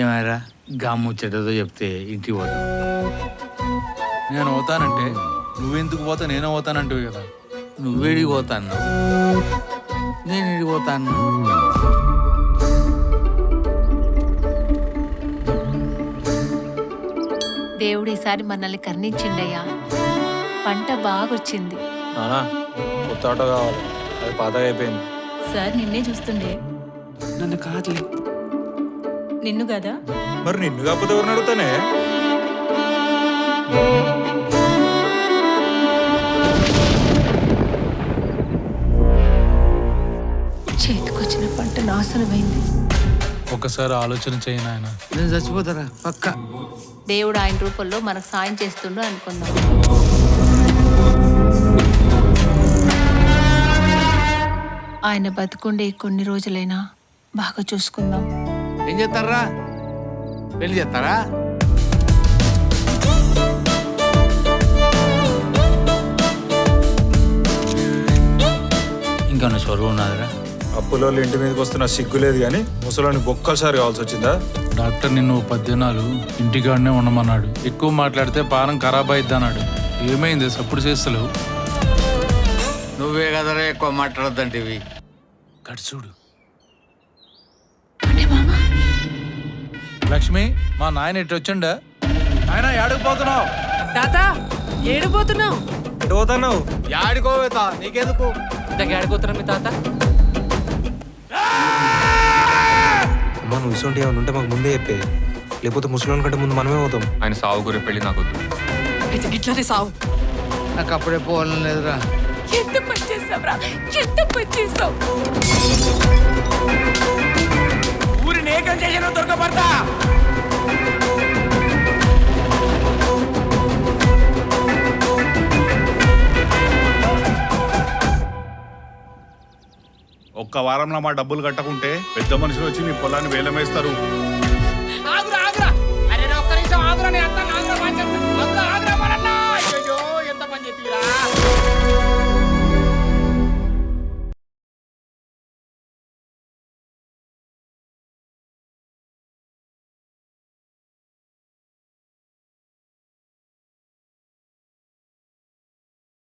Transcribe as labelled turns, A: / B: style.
A: ఏమైరా ముచ్చటతో చెప్తే ఇంటికి పోతాం.
B: నేను పోతానంటే నువ్వెందుకు పోతా నేను పోతానంటివి కదా.
A: నువ్వేడికి పోతాను, నేను ఇడికి పోతాను.
C: దేవుడు ఈసారి మనల్ని కర్ణించిండయ్యా. పంట బాగొచ్చింది.
D: నానా కొత్త ఆటో కావాలి, అది పాతగా అయిపోయింది.
E: సార్ నిన్నే చూస్తుండే.
F: నన్ను కాదులే.
E: నిన్ను కదా?
D: మరి నిన్ను కాకపోతే ఎవరిని అడుగుతానే?
C: చేతికొచ్చిన పంట నాశనమైంది.
B: ఒకసారి ఆలోచన చేయను ఆయన.
A: నేను చచ్చిపోతారా పక్క.
C: దేవుడు ఆయన రూపంలో మనకు సాయం చేస్తుండు అనుకుందాం. ఆయన బతుకుండే కొన్ని రోజులైనా బాగా చూసుకుందాం.
A: ఏం చేస్తారా? పెళ్లి చేస్తారా? ఇంకా చొరువు ఉన్నదిరా.
D: అప్పులో ఇంటి మీదకి వస్తున్న సిగ్గు లేదు కానీ ముసలోని బొక్కసారి కావాల్సి వచ్చిందా?
B: డాక్టర్ నిన్ను 10 దినాలు ఇంటికాడనే ఉండమన్నాడు. ఎక్కువ మాట్లాడితే పానం ఖరాబ్ అయిద్ది అన్నాడు. ఏమైంది సప్పుడు చేస్తలేవు?
A: నువ్వే కదరా ఎక్కువ మాట్లాడద్దంటివి.
B: చూడు
C: అంటే మామా
B: లక్ష్మి, మా నాయన ఇటు వచ్చిండా? ఆయన ఏడుకుపోతున్నావు?
F: తాత ఏడిపోతున్నావు?
D: ఎటు పోతున్నావు?
A: యాడికోవేతా నీకెందుకు?
F: ఇంతకు ఏడిపోతున్నా మీ తాత?
G: అమ్మ నువ్వు ఇసొంటి ఏమైనా ఉంటే మాకు ముందే చెప్పే, లేకపోతే ముసలోని కంటే ముందు మనమే పోతాం.
H: ఆయన సాగు గురి పెళ్లి నాకొద్దు.
F: అయితే గిట్లనే సావు.
A: నాకు అప్పుడే పోవాలని లేదురా.
E: ఎంత పని చేసావురా, ఎంత పని చేసావు.
F: ఊరిని ఏకం చేసిన దొరకబడతా.
I: ఒక్క వారంలో మా డబ్బులు కట్టకుంటే పెద్ద మనుషులు వచ్చి మీ పొలాన్ని వేలమేస్తారు.